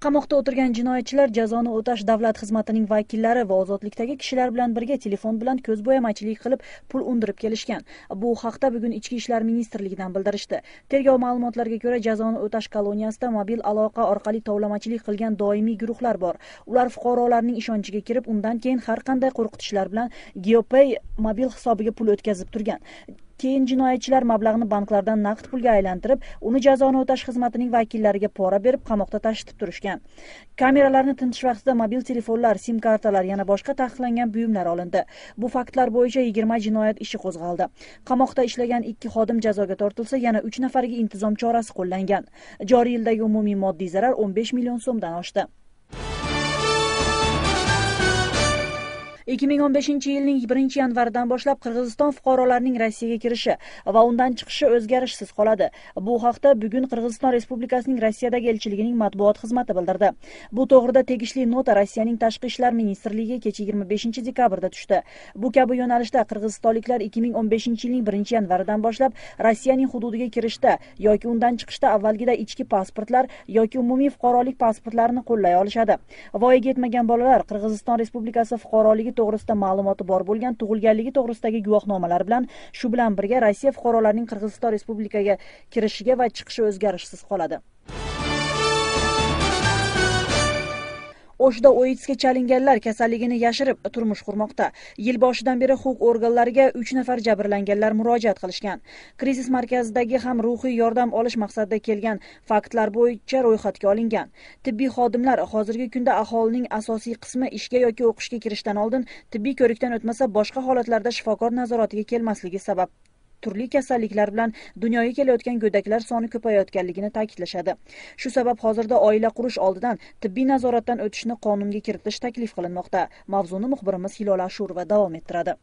Qamoqda o'tirgan jinoyatchilar jazoni o'tash davlat xizmatining vakillari va ozodlikdagi kishilar bilan birga telefon bilan ko'zbo'yamachilik qilib pul undirib kelishgan. Bu haqda bugun Ichki ishlar ministrligidan bildirishdi. Tergov ma'lumotlariga ko'ra, jazoni o'tash koloniyasida mobil aloqa orqali tovlamachilik qilgan doimiy guruhlar bor. Ular fuqarolarning ishonchiga kirib, undan keyin har qanday qo'rqitishlar bilan GeoPay mobil hisobiga pul o'tkazib turgan. Keyin jinoyatchilar mablag'ni banklardan naqd pulga aylantirib, uni jazoni o'tash xizmatining vakillariga pora berib, qamoqda tashitib turishgan. Kameralarni tintish vaqtida mobil telefonlar, sim kartalar, yana boshqa taqiqlangan buyumlar olindi. Bu faktlar bo'yicha 20 jinoyat ishi qo'zg'aldi. Qamoqda ishlagan 2 xodim jazoga tortilsa, yana 3 nafariga intizom chorasi qo'llangan. Joriy yildagi umumiy moddiy zarar 15 million so'mdan oshdi. 2015-yilning 1-yanvaridan boshlab Qirg'iziston fuqarolarining Rossiyaga kirishi va undan chiqishi o'zgarishsiz qoladi. Bu haqda bugun Qirg'iziston Respublikasining Rossiyadagi elchiligining matbuot xizmati bildirdi. Bu to'g'rida tegishli nota Rossiyaning Tashqi ishlar ministrligiga kecha 25 dekabrda tushdi. Bu kabi yo'nalishda qirg'izistonliklar 2015-yilning 1-yanvaridan boshlab Rossiyaning hududiga kirishda yoki undan chiqishda avvalgida ichki pasportlar yoki umumiy fuqarolik pasportlarini qo'llay olishadi. Voyaga yetmagan bolalar Qirg'iziston Respublikasi fuqaroligi to'g'risida ma'lumoti bor bo'lgan tug'ilganligi to'g'risidagi guvohnomalar bilan shu bilan birga Rossiya fuqarolarining Qirg'iziston Respublikaga kirishiga va chiqishi o'zgarishsiz qoladi. O'shda OIDSga chalinganlar kasalligini yashirib turmush qurmoqda. Yil boshidan beri huquq organlariga 3 nafar jabrlanganlar murojaat qilishgan. Krizis markazidagi ham ruhiy yordam olish maqsadida kelgan faktlar bo'yicha ro'yxatga olingan. Tibbiy xodimlar hozirgi kunda aholining asosiy qismi ishga yoki o'qishga kirishdan oldin tibbiy ko'rikdan o'tmasa, boshqa holatlarda shifokor nazoratiga kelmasligi sabab turli kasalliklar bilan dunyoga kelayotgan go'daklar soni ko'payayotganligini ta'kidlashadi. Shu sabab hozirda oila qurish oldidan tibbiy nazoratdan o'tishni qonunga kiritish taklif qilinmoqda. Mavzuni muxbirimiz Hilola Ashurova davom ettiradi.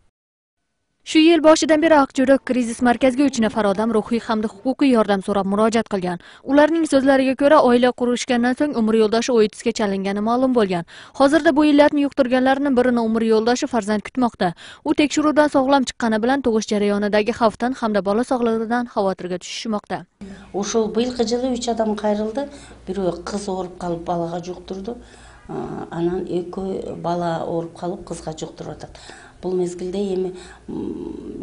Shu yil boshidan beri Aqjo'da krizis markaziga 3 nafar odam ruhiy hamda huquqiy yordam so'rab murojaat qilgan. Ularning so'zlariga ko'ra, oila qurishgandan so'ng umr yo'ldoshi OIDSga chalingani ma'lum bo'lgan. Hozirda bu illatni yuqtirganlarning birini umr yo'ldoshi farzand kutmoqda. U tekshiruvdan sog'lom chiqqani bilan tug'ish jarayonidagi xavfdan hamda bola sog'lig'idan xavotirga tushishmoqda. Ошол быйылкы жылы 3 адам кайрылды. Бирөө кыз ооруп калып балага жуктурду. Анан 2 бала ооруп калып кызга жуктуруп атат. Бул мезгилде эми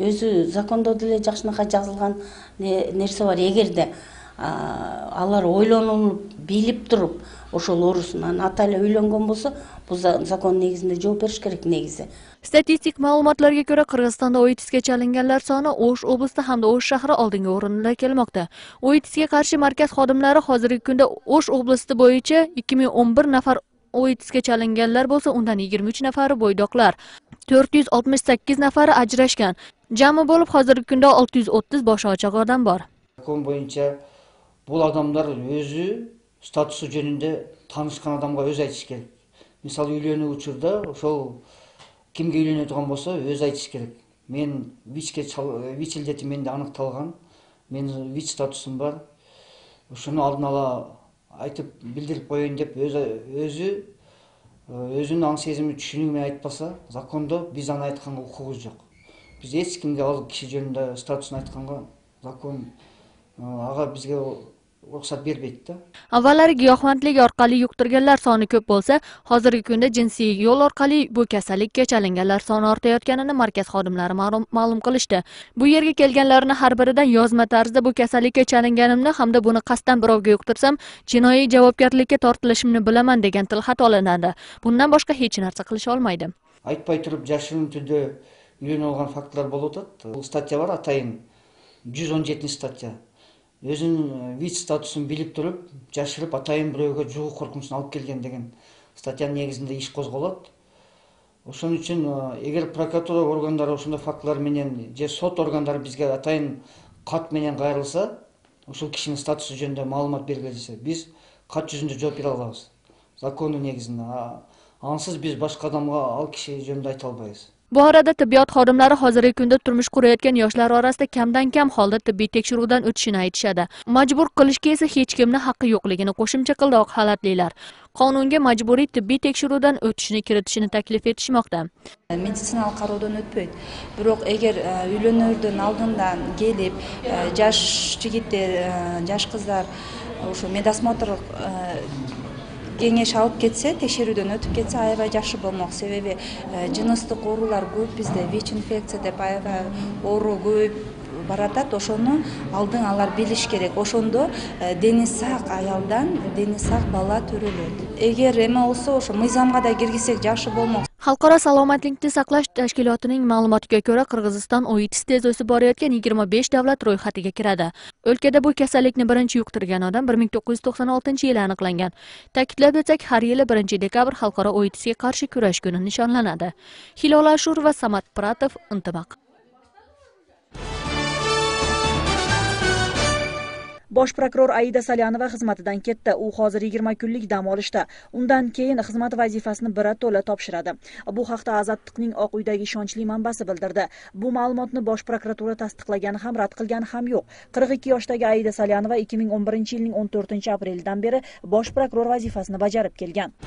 өзү закондо деле жакшынакай жазылган нерсе бар. Эгерде алар ойлонуп, билип туруп ошол оорусун ата эле үйлөнгөн болсо, бул закон негизинде жооп бериш керек негизи. Statistik ma'lumotlarga ko'ra, Qirg'izistonda OIDSga chalinganlar soni O'sh oblasti hamda O'sh shahri oldingi o'rinda kelmoqda. OIDSga qarshi markaz xodimlari hozirgi kunda O'sh oblasti bo'yicha 2011 nafar OIDSga chalinganlar bo'lsa, undan 23 nafari bo'ydoqlar, 468 nafari ajrashgan. Jami bo'lib hozirgi kunda 630 bosh ochiq odam bor. Zakon bo'yicha bu odamlar o'zi statusi jönünde tanışkan adamga öz aytish kerak. Misal үйлөнүү учурда ошол kimge үйлөнөтүгөн болсо öz aytish kerak. Men ВИЧ илдети менде аныкталган. Мен ВИЧ статусум бар. Ошону алдын ала айтып билдирип коеюн деп өзүнүн аң сезими түшүнүгү менен айтпаса, закондо биз аны айтканга укугубуз жок. Биз эч кимге ал киши жөнүндө статусун айтканга закон ага бизге ruxsat bermaydi da. Avvallari giyohvandlik orqali yuqtirganlar soni ko'p bo'lsa, hozirgi kunda jinsiy yo'l orqali bu kasallikka chalinganlar soni ortayotganini markaz xodimlari ma'lum qilishdi. Bu yerga kelganlarning har biridan yozma tarzda bu kasallikka chalinganimni hamda buni qasddan birovga yuqtirsam, jinoiy javobgarlikka tortilishimni bilaman degan tilxat olinadi. Bundan boshqa hech narsa qilish olmaydi. Aytpay turib жашыруун түрдө үйлөнүп алган фактылар болуп атат. Бул статья бар, атайын 117 статья. Өзүнүн ВИЧ статусун билип туруп, жашырып атайын бирөөгө жугуу коркунучун алып келген деген статьянын негизинде иш козголот. Ошон үчүн эгер прокуратура органдары ошондой фактылар менен же сот органдары бизге атайын кат менен кайрылса, ошол кишинин статусу жөнүндө маалымат бергилесе, биз кат жүзүндө жооп бере алабыз. Закону негизинде. Ансыз биз башка адамга ал киши жөнүндө айта албайбыз. Bu arada tibbiyot xodimlari hozirgi kunda turmush qurayotgan yoshlar orasida kamdan-kam holda tibbiy tekshiruvdan o'tishini aytishadi. Majbur qilishga esa hech kimning haqqi yo'qligini qo'shimcha qildi oq xalatlilar. Qonunga majburiy tibbiy tekshiruvdan o'tishni kiritishni taklif etishmoqda. Медициналык кароодон өтпөйт. Бирок эгер үйлөнөрдөн алдындан келип, жаш жигиттер, жаш кыздар ошо медосмотрга кеңеш алып кетсе, текшерүүдөн өтүп кетсе, аябай жакшы болмок. Себеби жыныстык оорулар көп бизде, ВИЧ-инфекция деп аябай оору көп баратат. Ошону алдын алар билиш керек. Ошондо дени сак аялдан дени сак бала төрөлөт. Эгер эме болсо, ошо мыйзамга да киргизсек жакшы болмок. Xalqaro salomatlikni saqlash tashkilotining ma'lumotiga ko'ra, Qirg'iziston OITS tez o'sib borayotgan 25 davlat ro'yxatiga kiradi. O'lkada bu kasallikni birinchi yuqtirgan odam 1996-yili aniqlangan. Ta'kidlab o'tsak, har yili 1-dekabr xalqaro OITSga qarshi kurash kuni nishonlanadi. Hilola Ashurova, Samat Pratov, Intimaq. Bosh prokuror Aida Salyanova xizmatidan ketdi. U hozir 20 kunlik dam olishda. Undan keyin xizmat vazifasini birato'la topshiradi. Bu haqda Azadlikning Oq uydagi ishonchli manbasi bildirdi. Bu ma'lumotni Bosh prokuratura tasdiqlagani ham, rad qilgani ham yo'q. 42 yoshdagi Aida Salyanova 2011-yilning 14-apreldan beri bosh prokuror vazifasini bajarib kelgan.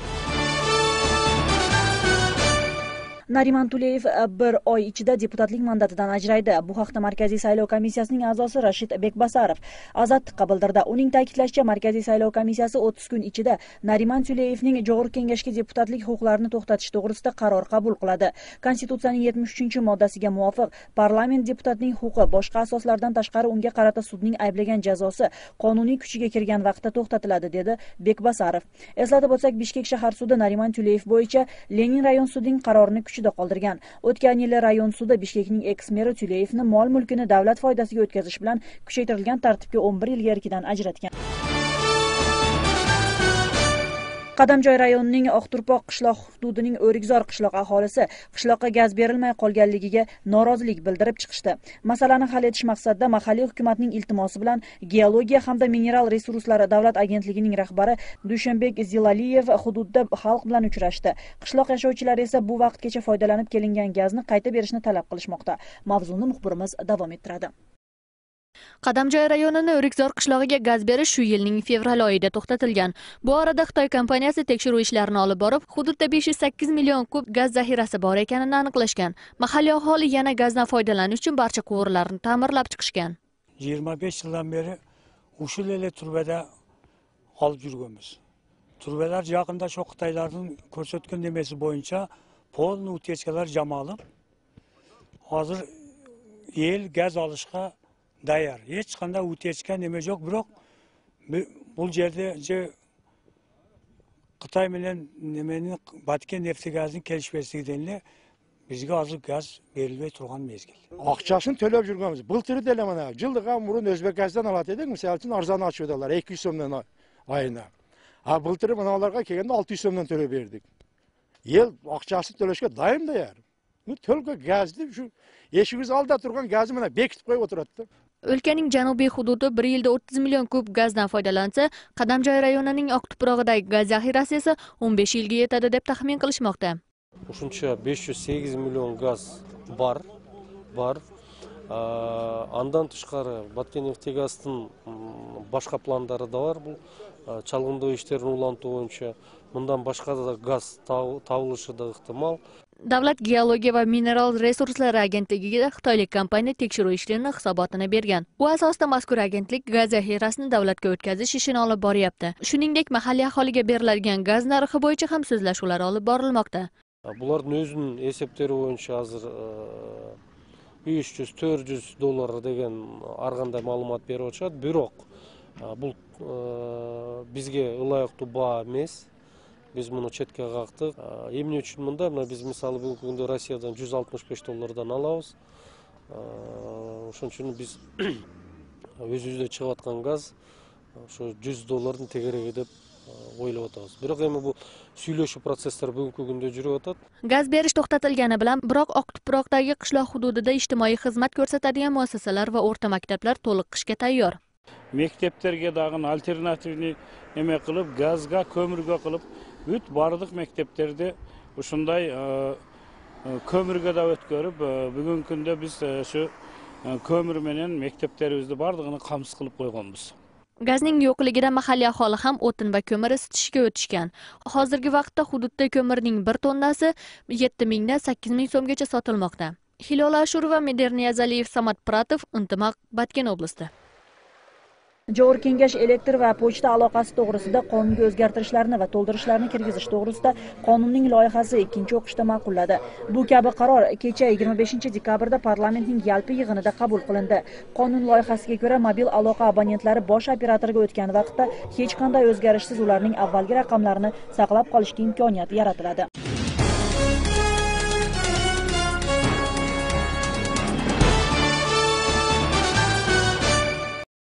Nariman Tuleyev bir oy ichida deputatlik mandatidan ajraydi. Bu haqda Markaziy saylov komissiyasining a'zosi Rashid Bekbasarov Azadlikqa bildirdi. Uning ta'kidlashicha, Markaziy saylov komissiyasi 30 kun ichida Nariman Tuleyevning Jo'g'ir kengashga deputatlik huquqlarini to'xtatish to'g'risida qaror qabul qiladi. Konstitutsiyaning 73-moddasiga muvofiq, parlament deputatining huquqi boshqa asoslardan tashqari unga qarata sudning ayblagan jazosi qonuniy kuchiga kirgan vaqtda to'xtatiladi, dedi Bekbasarov. Eslatib o'tsak, Bishkek shahar sudi Nariman Tuleyev bo'yicha Lenin rayon sudining qarorini qoldirgan. O'tgan yili rayon sudi Bishkekning eks-meri Tuleyevni mol-mulkini davlat foydasiga o'tkazish bilan kuchaytirilgan tartibga 11 yilga erkidan ajratgan. Qadamjoy rayonining Oqturpoq qishloq hududining O'rikzor qishloq aholisi qishloqqa gaz berilmay qolganligiga norozilik bildirib chiqishdi. Masalani hal etish maqsadida mahalliy hukumatning iltimosi bilan Geologiya hamda mineral resurslari davlat agentligining rahbari Dushanbek Zilaliyev hududda xalq bilan uchrashdi. Qishloq yashovchilari esa bu vaqtgacha foydalanib kelingan gazni qayta berishni talab qilishmoqda. Mavzuni muxbirimiz davom ettiradi. Qadamjoy rayonini O'rikzor qishlog'iga gaz berish shu yilning fevral oyida to'xtatilgan. Bu orada Xitoy kompaniyasi tekshiruv ishlarini olib borib, hududda 508 million kub gaz zaxirasi bor ekanini aniqlashgan. Mahalliy aholi yana gazdan foydalanish uchun barcha quvurlarni ta'mirlab chiqishgan. 25 yildan beri ushul turbada olib yurganmiz. Turbalar yaqinda shu Xitoylarning ko'rsatgan nimasi bo'yicha polni utechkalar jamalib, hozir el gaz olishga dayar. Hech qanday utechka nima yo'q, biroq bu yerda Xitoy bilan nimani Batken nefti gazning kelishmasligidan bizga hozir gaz berilmay turgan mezgil. Ақшасын төлеп жүргенбіз. Былтыр да mana жылдыға мұрын Өзбекстан алат едік, мысалы үшін арзан ашып еділер 200 сомнан айына. А былтыр мыналарға келгенде 600 сомнан төлеп бердік. Ел ақшасын төлешке дайын даяр. Төлге газды şu eşiğimiz alda turgan gazı mana bekitip qo'yib o'tiradi. O'lkaning janubiy hududi 1 yilda 30 million kub gazdan foydalansa, Qadamjoy rayonining oq tuprog'idagi gaz zaxirasi esa 15 yilga yetadi deb taxmin qilishmoqda. Ушунча 508 million gaz бар. Андан тышкары Баткен-нефтегазтын башка пландары да бар. Бул чалгындоо иштерин улантуу боюнча мындан башка да газ табылышы да ыктымал. Davlat geologiya va mineral resurslari agentligiga xitoylik kompaniya tekshiruv ishlarini hisobotini bergan. Bu asosda mazkur agentlik gaz zaxirasini davlatga o'tkazish ishini olib boryapti. Shuningdek, mahalliy aholiga beriladigan gaz narxi bo'yicha ham so'zlashuvlar olib borilmoqda. Булардын өзүнүн эсептери боюнча азыр 300-400 доллар деген ар кандай маалымат берип атышат. Бирок бул бизге ылайыктуу баа эмес. Biz bunu четке қақтық. Емне үшін мұнда, біз мысалы бүгінгі күнде Россиядан 165 доллардан алабыз. Ошон үчүн біз өзүбүздө чыгып аткан газ ошо 100 доллардын тегереги деп ойлоп атабыз. Бирок эми бул сүйлөшүү процесстер бүгүнкү күндө жүрүп атат. Gaz berish to'xtatilgani bilan, biroq oq tuproqdagi qishloq hududida ijtimoiy xizmat ko'rsatadigan muassasalar va o'rta maktablar to'liq qishga tayyor. Mekteптерге дагы альтернативный эме кылып, газга, көмүргө кылып, бүт бардык мектептерде ушундай көмүргө да өткөрүп, бүгүнкү күндө биз шу көмүр менен мектептерибизди бардыгын камсыз кылып койгонбуз. Gazning yo'qligida mahalliy aholi ham o'tin va ko'mir isitishga o'tishgan. Hozirgi vaqtda hududda ko'mirning 1 tonnasi 7000 dan 8000 so'mgacha sotilmoqda. Hilola Ashurova, Mederniyaz Aliyev, Samat Pratov, Intimaq, Batken oblasti. Joriy kengash elektr va pochta aloqasi to'g'risida qonunga o'zgartirishlarni va to'ldirishlarni kirgizish to'g'risida qonunning loyihasi ikkinchi o'qishda ma'qulladi. Bu kabi qaror kecha 25 dekabrda parlamentning yalpi yig'inida qabul qilindi. Qonun loyihasiga ko'ra, mobil aloqa abonentlari bosh operatorga o'tgan vaqtda hech qanday o'zgarishsiz ularning avvalgi raqamlarini saqlab qolishga imkoniyat yaratiladi.